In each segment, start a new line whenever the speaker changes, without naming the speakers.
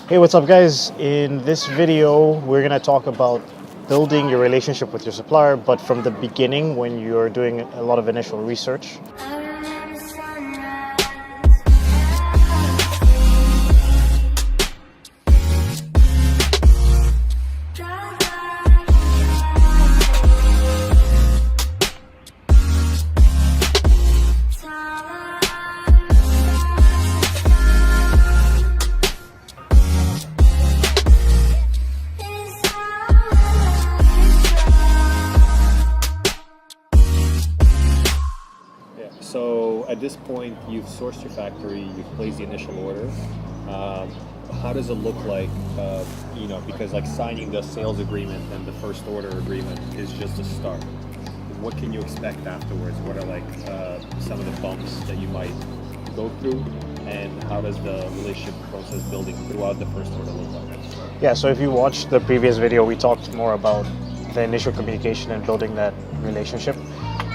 Hey, what's up guys? In this video, we're gonna talk about building your relationship with your supplier, but from the beginning when you're doing a lot of initial research.
So at this point, you've sourced your factory, you've placed the initial order. How does it look like? Because like signing the sales agreement and the first order agreement is just a start. What can you expect afterwards? What are like some of the bumps that you might go through, and how does the relationship process building throughout the first order look like?
Yeah, so if you watched the previous video, we talked more about the initial communication and building that relationship.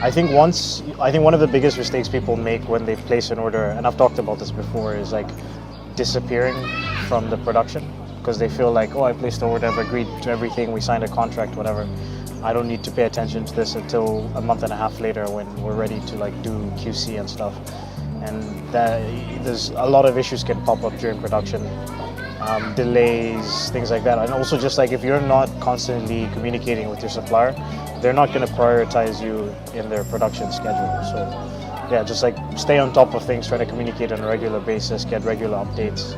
I think one of the biggest mistakes people make when they place an order, and I've talked about this before, is like disappearing from the production because they feel like, oh, I placed the order, I've agreed to everything, we signed a contract, whatever. I don't need to pay attention to this until a month and a half later when we're ready to like do QC and stuff. And there's a lot of issues can pop up during production. Delays, things like that. And also just like if you're not constantly communicating with your supplier, they're not going to prioritize you in their production schedule. So yeah, just like stay on top of things, try to communicate on a regular basis, get regular updates.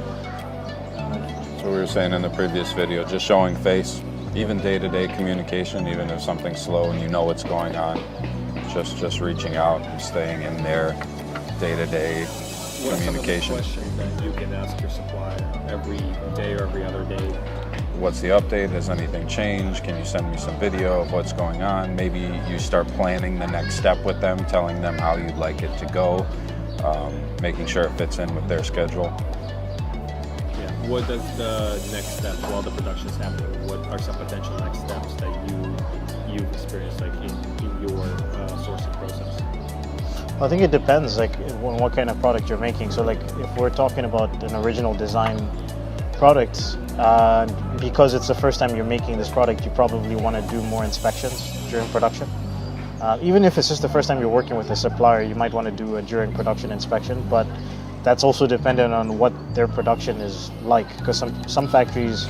So we were saying in the previous video, just showing face, even day-to-day communication, even if something's slow and you know what's going on, just reaching out and staying in there day-to-day communication.
What's some of the questions that you can ask your supplier every day or every other day?
What's the update? Has anything changed? Can you send me some video of what's going on? Maybe you start planning the next step with them, telling them how you'd like it to go, making sure it fits in with their schedule.
Yeah. What does the next step while the production is happening? What are some potential next steps that you've experienced like in your sourcing process?
I think it depends like on what kind of product you're making. So like if we're talking about an original design product, because it's the first time you're making this product, you probably want to do more inspections during production. Even if it's just the first time you're working with a supplier, you might want to do a during production inspection, but that's also dependent on what their production is like, because some factories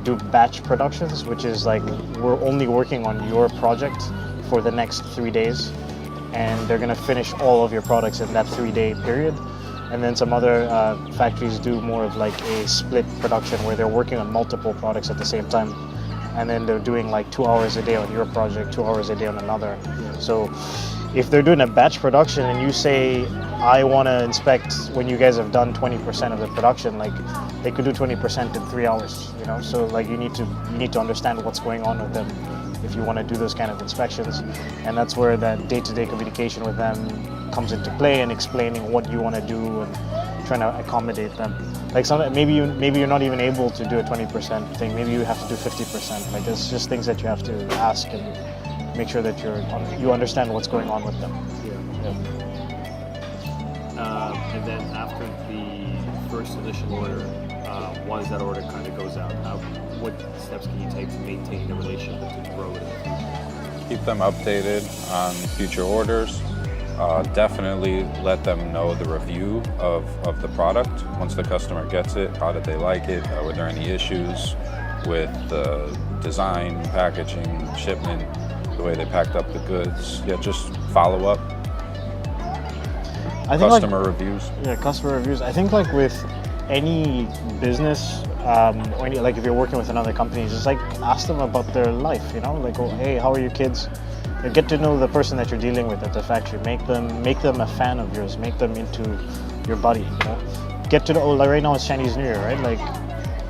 do batch productions, which is like we're only working on your project for the next 3 days, and they're going to finish all of your products in that 3-day period. And then some other factories do more of like a split production where they're working on multiple products at the same time, and then they're doing like 2 hours a day on your project, 2 hours a day on another. So if they're doing a batch production and you say, I want to inspect when you guys have done 20% of the production, like they could do 20% in 3 hours, you know? So like you need to understand what's going on with them if you want to do those kind of inspections. And that's where that day-to-day communication with them comes into play, and explaining what you want to do and trying to accommodate them. Like maybe you're not even able to do a 20% thing, maybe you have to do 50%. Like there's just things that you have to ask and make sure that you understand what's going on with them.
Yeah. And then after the first initial order, once that order kind of goes out, what steps can you take to maintain the relationship and to grow it in the future?
Keep them updated on future orders. Definitely let them know the review of the product. Once the customer gets it, how did they like it? Were there any issues with the design, packaging, shipment, the way they packed up the goods? Yeah, just follow up. Customer reviews.
Yeah, customer reviews. I think like with any business, or like if you're working with another company, just like ask them about their life, you know, like, oh, hey, how are your kids? Get to know the person that you're dealing with at the factory. Make them a fan of yours. Make them into your buddy. You know? Get to know. Oh, like right now it's Chinese New Year, right? Like,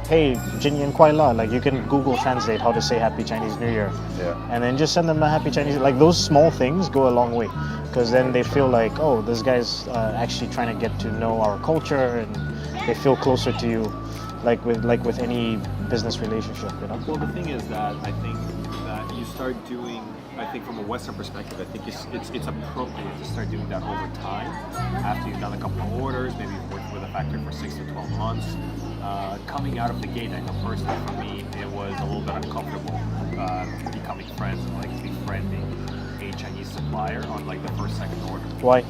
hey, Jinyan Kuai La. Like you can Google Translate how to say Happy Chinese New Year.
Yeah.
And then just send them a Happy Chinese. Like those small things go a long way, because then they feel like, oh, this guy's actually trying to get to know our culture, and they feel closer to you, like with any business relationship. You know.
Well, the thing is that I think that you start doing. I think from a Western perspective, I think it's appropriate to start doing that over time. After you've done a couple of orders, maybe you've worked with a factory for 6 to 12 months, coming out of the gate, I know personally for me, it was a little bit uncomfortable becoming friends and like befriending a Chinese supplier on like the first, second order.
Why?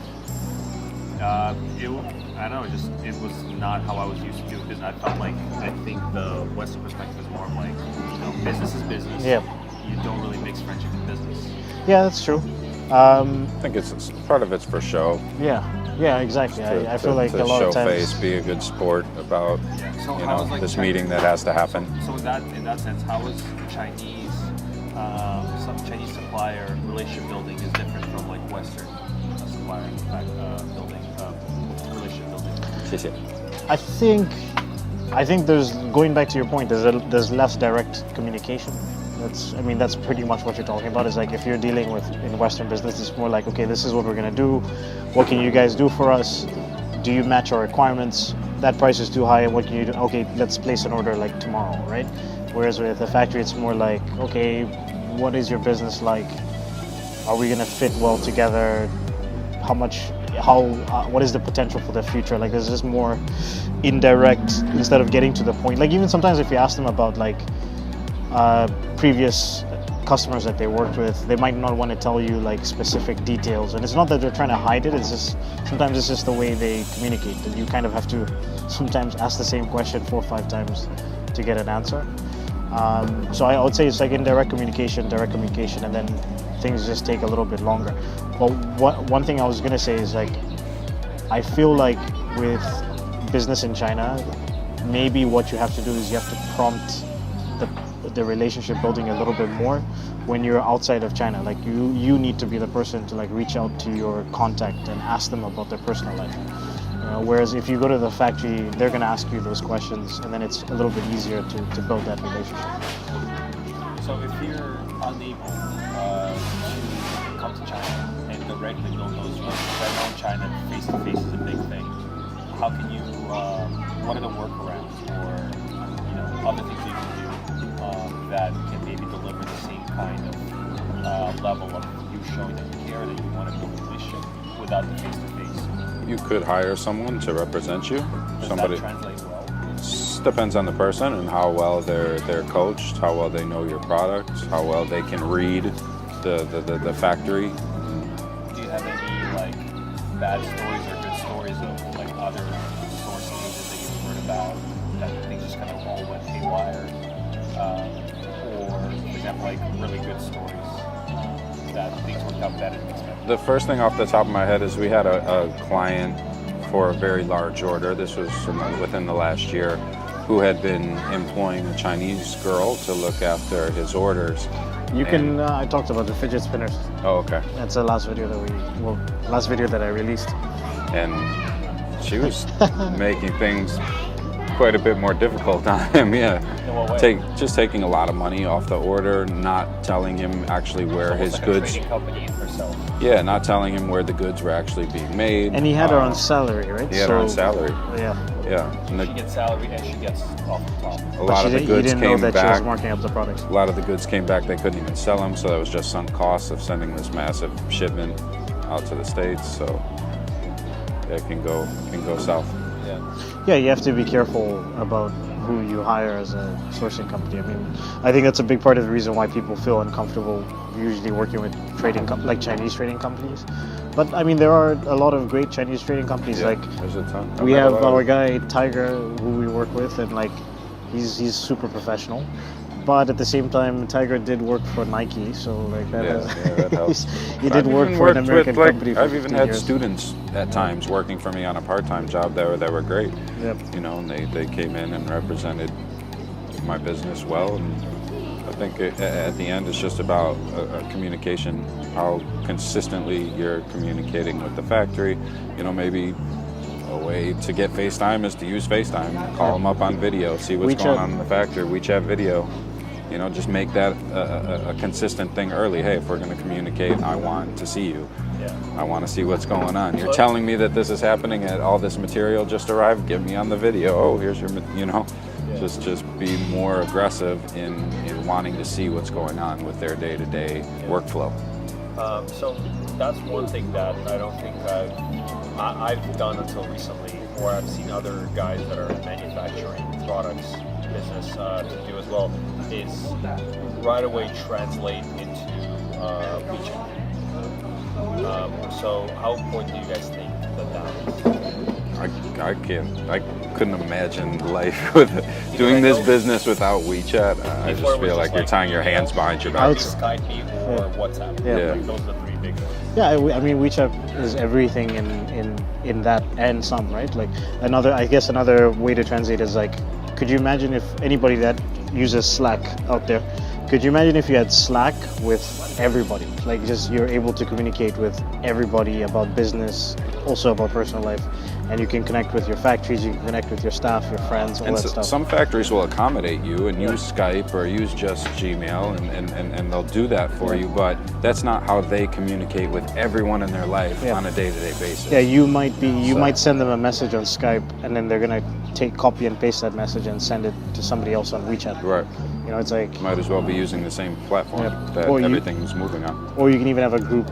I don't know, it was not how I was used to do business. I felt like, I think the Western perspective is more of like, business is business.
Yeah.
You don't really mix friendship and business.
Yeah, that's true.
I think it's part of it's for show.
Yeah, exactly. I feel like
to
a lot
show
of times.
face, be a good sport about
So how was, like,
this
Chinese-
meeting that has to happen.
So in that sense, how is Chinese, some Chinese supplier relationship building is different from like Western supplier building, relationship building?
谢谢.
I think there's, going back to your point, there's less direct communication. That's pretty much what you're talking about. Is like if you're dealing with in Western business, it's more like, okay, this is what we're gonna do. What can you guys do for us? Do you match our requirements? That price is too high. What can you do? Okay, let's place an order like tomorrow, right? Whereas with a factory, it's more like, okay, what is your business like? Are we gonna fit well together? What is the potential for the future? Like there's just more indirect instead of getting to the point. Like even sometimes if you ask them about like previous customers that they worked with, they might not want to tell you like specific details. And it's not that they're trying to hide it. It's just sometimes it's just the way they communicate. That you kind of have to sometimes ask the same question 4 or 5 times to get an answer. So I would say it's like indirect communication, direct communication, and then things just take a little bit longer. But one thing I was gonna say is like, I feel like with business in China, maybe what you have to do is you have to prompt the relationship building a little bit more when you're outside of China. Like you need to be the person to like reach out to your contact and ask them about their personal life. Whereas if you go to the factory, they're gonna ask you those questions, and then it's a little bit easier to build that relationship.
So if you're unable to come to China and directly build those relationships, I know in China face-to-face is a big thing. How can you, what are the workarounds or other things you can do that can maybe deliver the same kind of level of you showing that you care, that you want to build a relationship without the face-to-face?
You could hire someone to represent you.
Does
Somebody.
that translate well?
Depends on the person and how well they're coached, how well they know your product, how well they can read the factory.
Do you have any like bad stories or good stories of like other sourcing agents that you've heard about that things just kind of all went haywire? Or for example, like really good stories that things worked out better than expected?
The first thing off the top of my head is we had a client for a very large order. This was within the last year, who had been employing a Chinese girl to look after his orders.
I talked about the fidget spinners.
Oh, okay.
That's the last video that I released.
And she was making things quite a bit more difficult on him. Yeah.
In what way?
Just taking a lot of money off the order, not telling him actually where his
like
goods.
A trading company herself.
Yeah, not telling him where the goods were actually being made.
And he had her on salary, right?
He had her on salary.
Yeah.
Yeah. And
She gets salary and she gets off the top.
a lot of the goods
he didn't know
came
that she was
back.
marking up the products.
A lot of the goods came back. They couldn't even sell them, so that was just sunk costs of sending this massive shipment out to the States. So it can go south.
Yeah, you have to be careful about who you hire as a sourcing company. I mean, I think that's a big part of the reason why people feel uncomfortable usually working with like Chinese trading companies. But I mean, there are a lot of great Chinese trading companies.
Yeah,
like
there's a ton.
we have our guy Tiger, who we work with, and like he's super professional. But at the same time, Tiger did work for Nike, so like
that helps.
he did work for an American company. For
I've even had
15 years.
students at times working for me on a part-time job that were great.
Yep.
And they came in and represented my business well. And I think at the end, it's just about communication, how consistently you're communicating with the factory. Maybe a way to get FaceTime is to use FaceTime. Call them up on video, see what's
WeChat.
going on in the factory. WeChat video. Just make that a consistent thing early. Hey, if we're going to communicate, I want to see you.
Yeah.
I want to see what's going on. You're telling me that this is happening and all this material just arrived. Get me on the video. Oh, here's your, just be more aggressive in wanting to see what's going on with their day-to-day workflow.
So that's one thing that I don't think I've done until recently or I've seen other guys that are in manufacturing products business do as well, is right away translate into WeChat. So how important do you guys think that is?
I couldn't imagine life with doing this business without WeChat. I
Before
just feel like you're tying your hands behind your back.
Skype or WhatsApp.
Yeah.
Like those are the three big ones.
Yeah, I mean WeChat is everything in that and some, right? Like another way to translate is like, could you imagine if anybody that uses Slack out there, could you imagine if you had Slack with everybody? Like just you're able to communicate with everybody about business, also about personal life, and you can connect with your factories, you can connect with your staff, your friends, all
And
that stuff.
some factories will accommodate you and use Skype or use just Gmail, and they'll do that for you, but that's not how they communicate with everyone in their life on a day-to-day basis.
Yeah, you might send them a message on Skype, and then they're gonna copy and paste that message and send it to somebody else on WeChat.
Right.
You know, it's like,
Might as well be using the same platform that
Or
everything's moving on.
or you can even have a group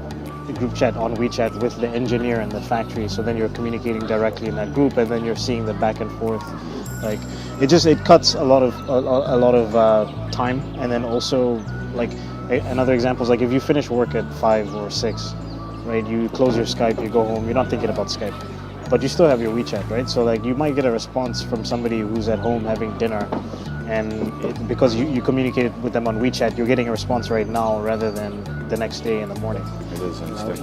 chat on WeChat with the engineer and the factory, so then you're communicating directly in that group, and then you're seeing the back and forth. Like it cuts a lot of time, and then also like another example is like if you finish work at 5 or 6, right? You close your Skype, you go home, you're not thinking about Skype, but you still have your WeChat, right? So like you might get a response from somebody who's at home having dinner, and because you communicated with them on WeChat, you're getting a response right now rather than the next day in the morning.
It is instant.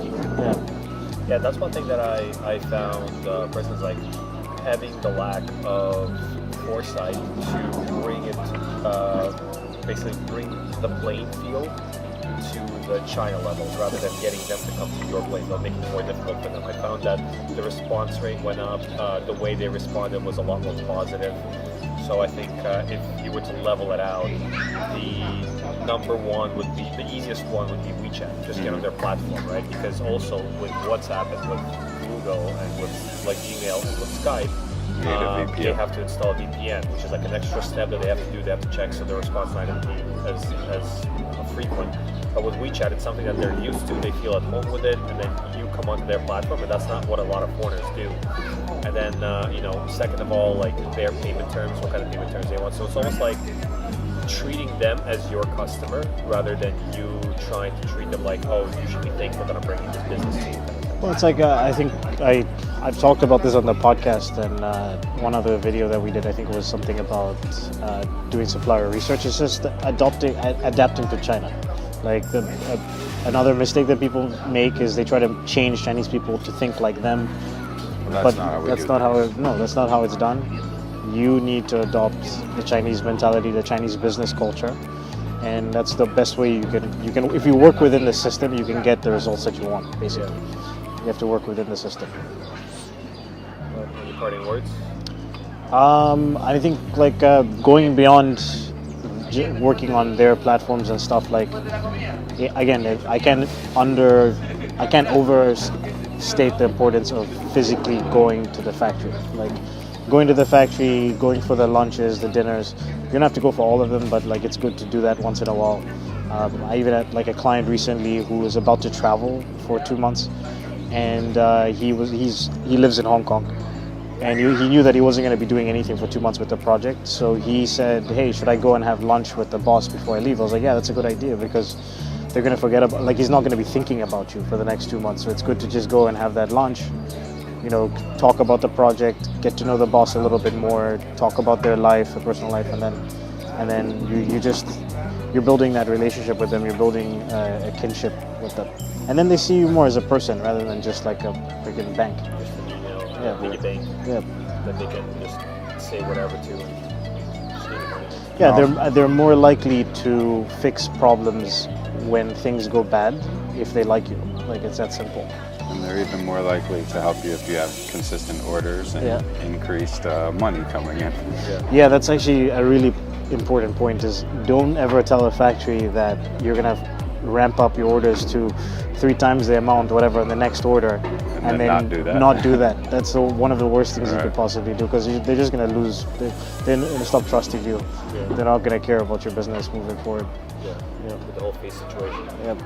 Yeah, that's one thing that I found, for instance, like having the lack of foresight to bring it, basically bring the playing field to the China levels rather than getting them to come to your place. It'll make it more difficult for them. I found that the response rate went up, the way they responded was a lot more positive. So I think if you were to level it out, the number one would be, the easiest one would be WeChat. Just get on their platform, right? Because also with WhatsApp and with Google and with like Gmail and with Skype, they have to install a VPN, which is like an extra step that they have to do. They have to check so the response might not be as frequent. But with WeChat, it's something that they're used to. They feel at home with it, and then you come onto their platform, and that's not what a lot of foreigners do. And then, second of all, like their payment terms, what kind of payment terms they want. So it's almost like treating them as your customer rather than you trying to treat them like, oh, you should be thankful that I'm bringing this business to you.
Well, it's like I think I've talked about this on the podcast, and one other video that we did, I think, was something about doing supplier research. It's just adapting to China. Like another mistake that people make is they try to change Chinese people to think like them.
That's
not how it's done. You need to adopt the Chinese mentality, the Chinese business culture, and that's the best way you can. If you work within the system, you can get the results that you want. Basically, you have to work within the system.
Any parting words?
I think like going beyond working on their platforms and stuff. Like again, I can't overstate the importance of physically going to the factory. Like going to the factory, going for the lunches, the dinners. You don't have to go for all of them, but like it's good to do that once in a while. I even had like a client recently who was about to travel for 2 months, and he lives in Hong Kong, and he knew that he wasn't going to be doing anything for 2 months with the project. So he said, "Hey, should I go and have lunch with the boss before I leave?" I was like, "Yeah, that's a good idea because they're going to forget about, like he's not going to be thinking about you for the next 2 months. So it's good to just go and have that lunch, talk about the project, get to know the boss a little bit more, talk about their life, their personal life, and then you're building that relationship with them. You're building a kinship with them, and then they see you more as a person rather than just like a freaking bank.
Piggy bank.
Yeah.
That they can just say whatever to and just need the money.
Yeah, they're more likely to fix problems when things go bad if they like you. Like it's that simple.
And they're even more likely to help you if you have consistent orders and increased money coming in.
Yeah, that's actually a really important point is don't ever tell a factory that you're going to ramp up your orders to 3 times the amount, whatever, in the next order, and then not do that. That's one of the worst things you could possibly do because they're just going to lose. They're going to stop trusting you. Yeah. They're not going to care about your business moving forward.
Yeah. With the whole face situation.
Yep.